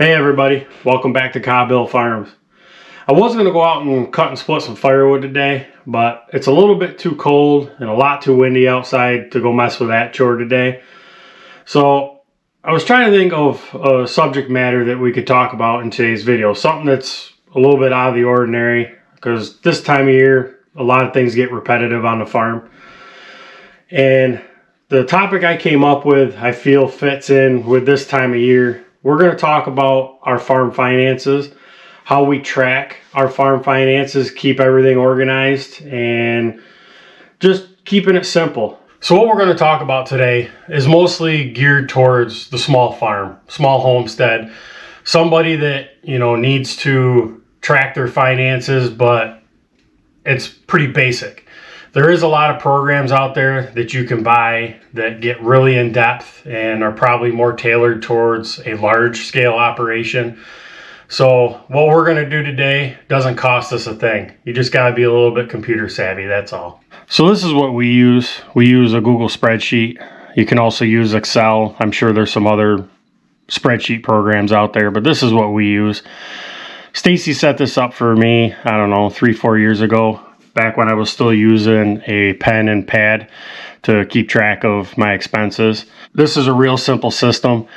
Hey everybody, welcome back to Cobbill Farms. I was going to go out and cut and split some firewood today, but it's a little bit too cold and a lot too windy outside to go mess with that chore today. So I was trying to think of a subject matter that we could talk about in today's video. Something that's a little bit out of the ordinary, because this time of year a lot of things get repetitive on the farm. And the topic I came up with I feel fits in with this time of year. We're going to talk about our farm finances, how we track our farm finances, keep everything organized, and just keeping it simple. So what we're going to talk about today is mostly geared towards the small farm, small homestead, somebody that, needs to track their finances, but it's pretty basic. There is a lot of programs out there that you can buy that get really in depth and are probably more tailored towards a large scale operation. So what we're going to do today doesn't cost us a thing. You just got to be a little bit computer savvy, that's all. So this is what we use. We use a Google spreadsheet. You can also use Excel. I'm sure there's some other spreadsheet programs out there, but this is what we use. Stacy set this up for me, I don't know, 3-4 years ago, back when I was still using a pen and pad to keep track of my expenses. This is a real simple system,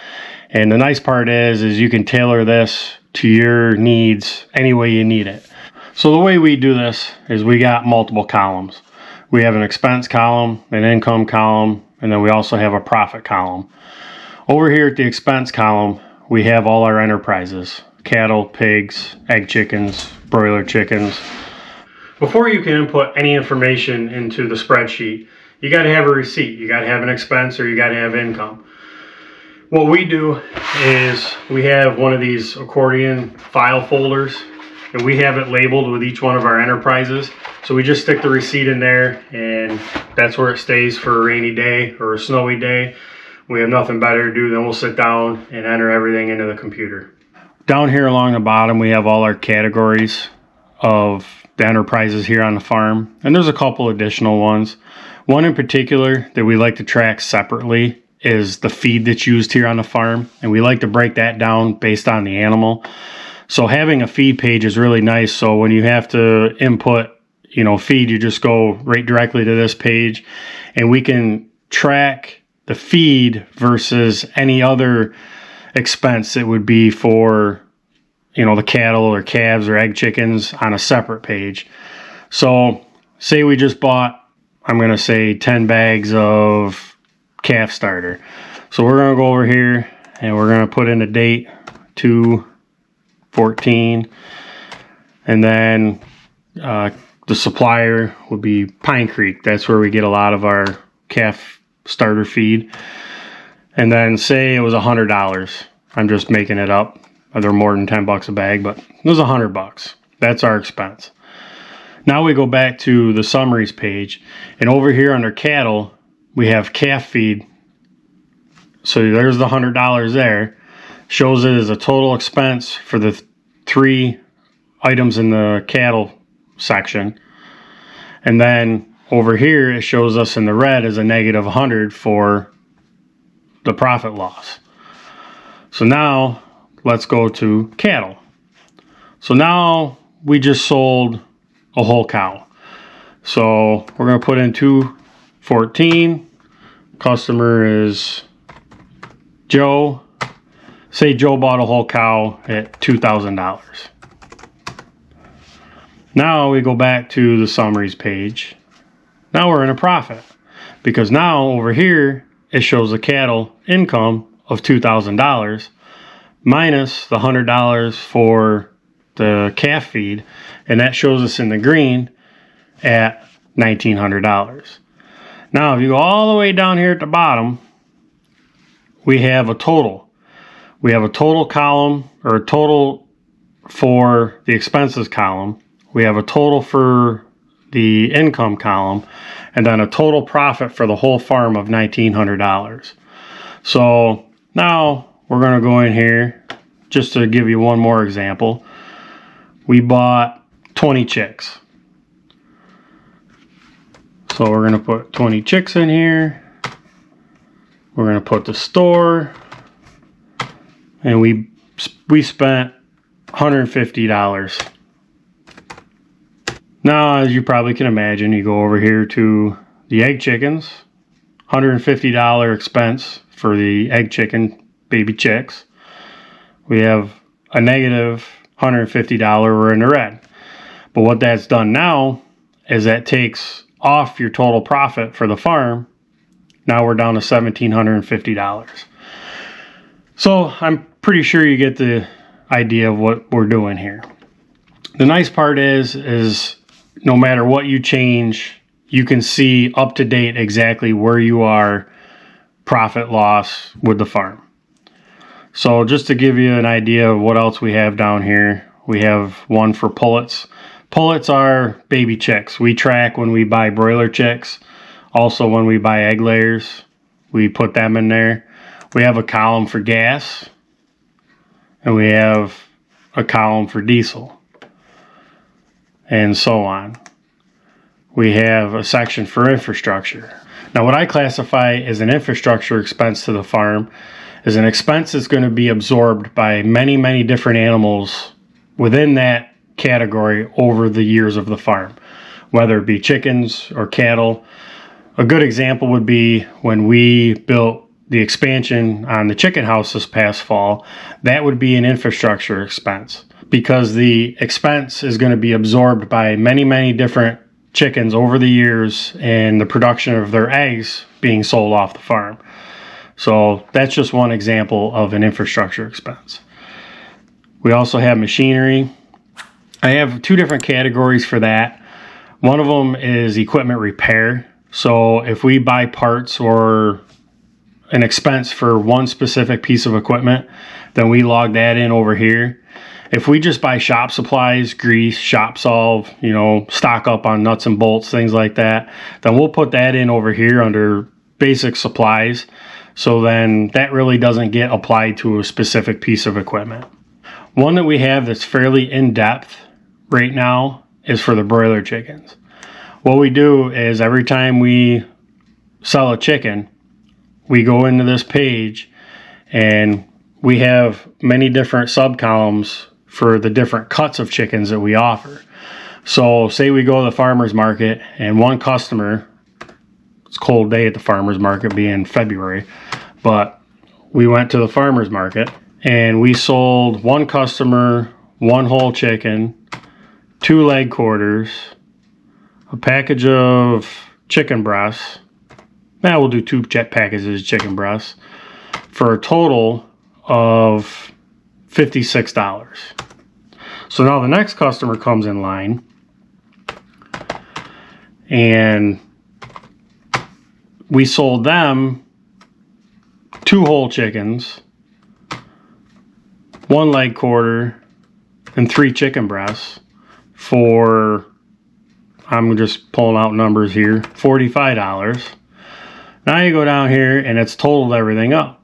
and the nice part is you can tailor this to your needs any way you need it. So the way we do this is we got multiple columns. We have an expense column, an income column, and then we also have a profit column. Over here at the expense column, we have all our enterprises: cattle, pigs, egg chickens, broiler chickens. Before you can input any information into the spreadsheet, you got to have a receipt, you got to have an expense, or you got to have income. What we do is we have one of these accordion file folders, and we have it labeled with each one of our enterprises. So we just stick the receipt in there, and that's where it stays for a rainy day or a snowy day. We have nothing better to do than we'll sit down and enter everything into the computer. Down here along the bottom, we have all our categories of the enterprises here on the farm, and there's a couple additional ones. One in particular that we like to track separately is the feed that's used here on the farm, and we like to break that down based on the animal. So having a feed page is really nice, so when you have to input feed, you just go right directly to this page, and we can track the feed versus any other expense that would be for the cattle or calves or egg chickens on a separate page. So say we just bought, I'm going to say 10 bags of calf starter. So we're going to go over here and we're going to put in a date, 2/14, and then the supplier would be Pine Creek. That's where we get a lot of our calf starter feed. And then say it was $100. I'm just making it up. They're more than $10 a bag, but it was $100. That's our expense. Now we go back to the summaries page, and over here under cattle, we have calf feed. So there's the $100 there. Shows it as a total expense for the 3 items in the cattle section. And then over here, it shows us in the red as a negative 100 for the profit loss. So now let's go to cattle. So now we just sold a whole cow. So we're going to put in 2/14. Customer is Joe. Say Joe bought a whole cow at $2,000. Now we go back to the summaries page. Now we're in a profit, because now over here it shows the cattle income of $2,000 minus the $100 for the calf feed, and that shows us in the green at $1,900. Now if you go all the way down here at the bottom, we have a total. We have a total column, or a total for the expenses column. We have a total for the income column, and then a total profit for the whole farm of $1,900. So now we're going to go in here, just to give you one more example. We bought 20 chicks. So we're going to put 20 chicks in here. We're going to put the store, and we we spent $150. Now, as you probably can imagine, you go over here to the egg chickens, $150 expense for the egg chicken baby chicks. We have a negative $150, we're in the red. But what that's done now is that takes off your total profit for the farm. Now we're down to $1,750. So I'm pretty sure you get the idea of what we're doing here. The nice part is no matter what you change, you can see up to date exactly where you are, profit loss with the farm. So just to give you an idea of what else we have down here, we have one for pullets. Pullets are baby chicks. We track when we buy broiler chicks. Also when we buy egg layers, we put them in there. We have a column for gas, and we have a column for diesel, and so on. We have a section for infrastructure. Now what I classify as an infrastructure expense to the farm is an expense that's going to be absorbed by many, many different animals within that category over the years of the farm, whether it be chickens or cattle. A good example would be when we built the expansion on the chicken house this past fall. That would be an infrastructure expense because the expense is going to be absorbed by many, many different chickens over the years and the production of their eggs being sold off the farm. So that's just one example of an infrastructure expense. We also have machinery. I have two different categories for that. One of them is equipment repair. So if we buy parts or an expense for one specific piece of equipment, then we log that in over here. If we just buy shop supplies, grease, shop solve, stock up on nuts and bolts, things like that, then we'll put that in over here under basic supplies. So then that really doesn't get applied to a specific piece of equipment. One that we have that's fairly in-depth right now is for the broiler chickens. What we do is every time we sell a chicken, we go into this page and we have many different sub-columns for the different cuts of chickens that we offer. So say we go to the farmer's market and one customer, it's a cold day at the farmer's market being February, but we went to the farmer's market and we sold one customer one whole chicken, 2 leg quarters, a package of chicken breasts. Now we'll do 2 packages of chicken breasts for a total of $56. So now the next customer comes in line and we sold them 2 whole chickens, 1 leg quarter, and 3 chicken breasts for, I'm just pulling out numbers here, $45. Now you go down here and it's totaled everything up.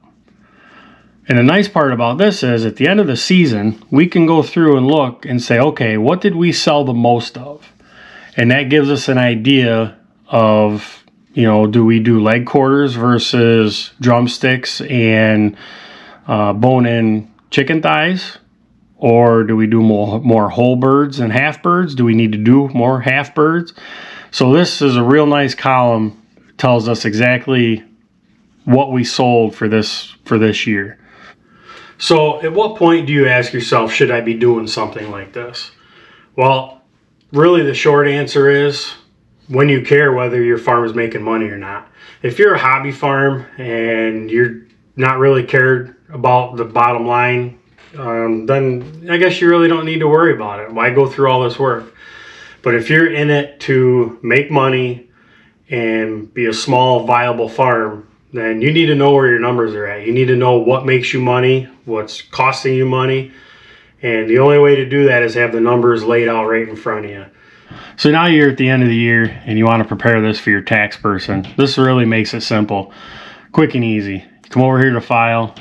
And the nice part about this is at the end of the season, we can go through and look and say, okay, what did we sell the most of? And that gives us an idea of, do we do leg quarters versus drumsticks and bone-in chicken thighs? Or do we do more whole birds and half birds? Do we need to do more half birds? So this is a real nice column. It tells us exactly what we sold for this year. So at what point do you ask yourself, should I be doing something like this? Well, really the short answer is when you care whether your farm is making money or not. If you're a hobby farm and you're not really cared about the bottom line, then I guess you really don't need to worry about it. Why go through all this work? But if you're in it to make money and be a small, viable farm, then you need to know where your numbers are at. You need to know what makes you money, what's costing you money, and the only way to do that is have the numbers laid out right in front of you. So now you're at the end of the year and you want to prepare this for your tax person. This really makes it simple, quick and easy. Come over here to File,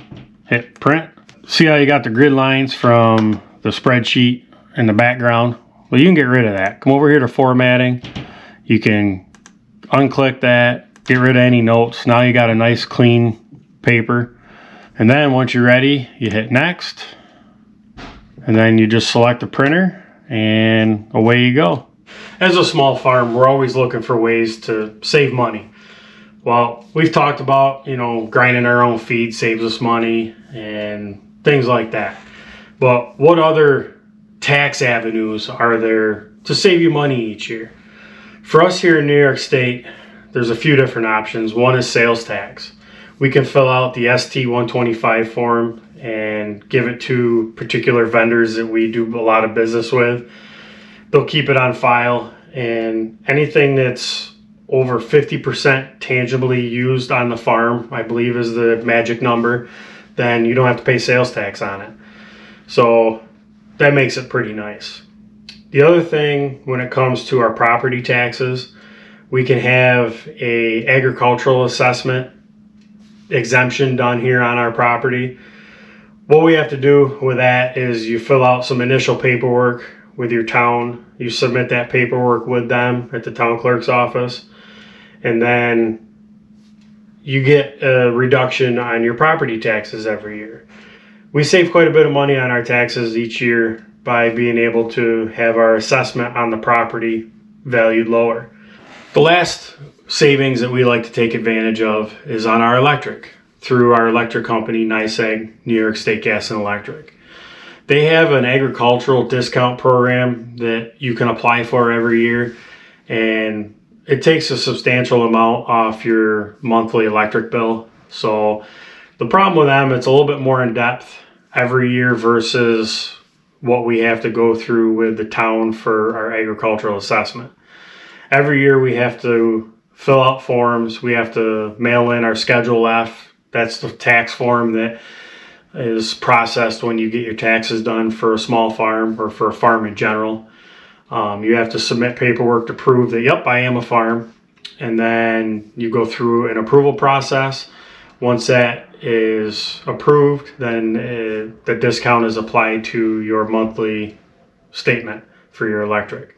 hit Print. See how you got the grid lines from the spreadsheet in the background? Well, you can get rid of that. Come over here to Formatting. You can unclick that, get rid of any notes. Now you got a nice clean paper. And then once you're ready, you hit Next. and then you just select the printer and away you go. As a small farm, we're always looking for ways to save money. Well, we've talked about, grinding our own feed saves us money and things like that. But what other tax avenues are there to save you money each year? For us here in New York State, there's a few different options. One is sales tax. We can fill out the ST-125 form and give it to particular vendors that we do a lot of business with. They'll keep it on file, and anything that's over 50% tangibly used on the farm, I believe is the magic number, then you don't have to pay sales tax on it. So that makes it pretty nice. The other thing, when it comes to our property taxes, we can have a agricultural assessment exemption done here on our property. What we have to do with that is you fill out some initial paperwork with your town. You submit that paperwork with them at the town clerk's office, and then you get a reduction on your property taxes every year. We save quite a bit of money on our taxes each year by being able to have our assessment on the property valued lower. The last savings that we like to take advantage of is on our electric through our electric company, NYSEG, New York State Gas and Electric. They have an agricultural discount program that you can apply for every year, and it takes a substantial amount off your monthly electric bill. So the problem with them, it's a little bit more in depth every year versus what we have to go through with the town for our agricultural assessment. Every year we have to fill out forms. We have to mail in our Schedule F. That's the tax form that is processed when you get your taxes done for a small farm or for a farm in general. You have to submit paperwork to prove that, yep, I am a farm. And then you go through an approval process. Once that is approved, then the discount is applied to your monthly statement for your electric.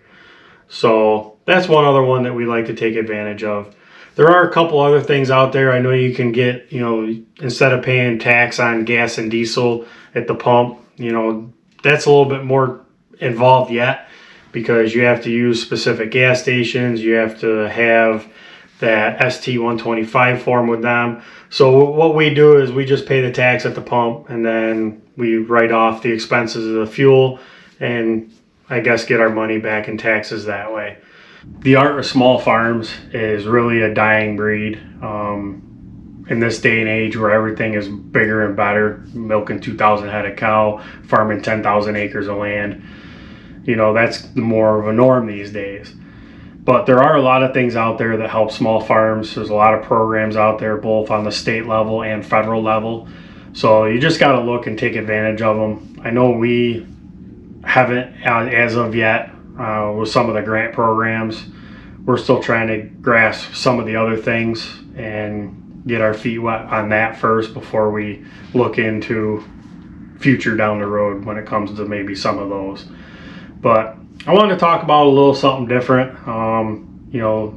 So that's one other one that we like to take advantage of. There are a couple other things out there. I know you can get, instead of paying tax on gas and diesel at the pump, that's a little bit more involved yet, because you have to use specific gas stations. You have to have that ST-125 form with them. So what we do is we just pay the tax at the pump, and then we write off the expenses of the fuel and I guess get our money back in taxes that way. The art of small farms is really a dying breed in this day and age where everything is bigger and better. Milking 2,000 head of cow, farming 10,000 acres of land. That's more of a norm these days. But there are a lot of things out there that help small farms. There's a lot of programs out there, both on the state level and federal level. So you just got to look and take advantage of them. I know we haven't as of yet with some of the grant programs. We're still trying to grasp some of the other things and get our feet wet on that first before we look into future down the road when it comes to maybe some of those. But I wanted to talk about a little something different.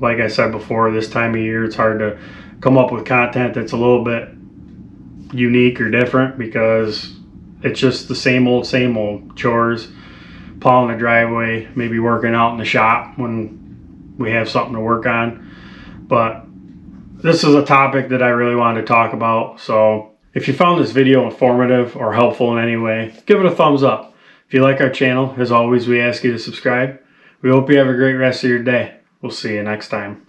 Like I said before, this time of year it's hard to come up with content that's a little bit unique or different, because it's just the same old chores, plowing the driveway, maybe working out in the shop when we have something to work on. But this is a topic that I really wanted to talk about. So if you found this video informative or helpful in any way, give it a thumbs up. If you like our channel, as always, we ask you to subscribe. We hope you have a great rest of your day. We'll see you next time.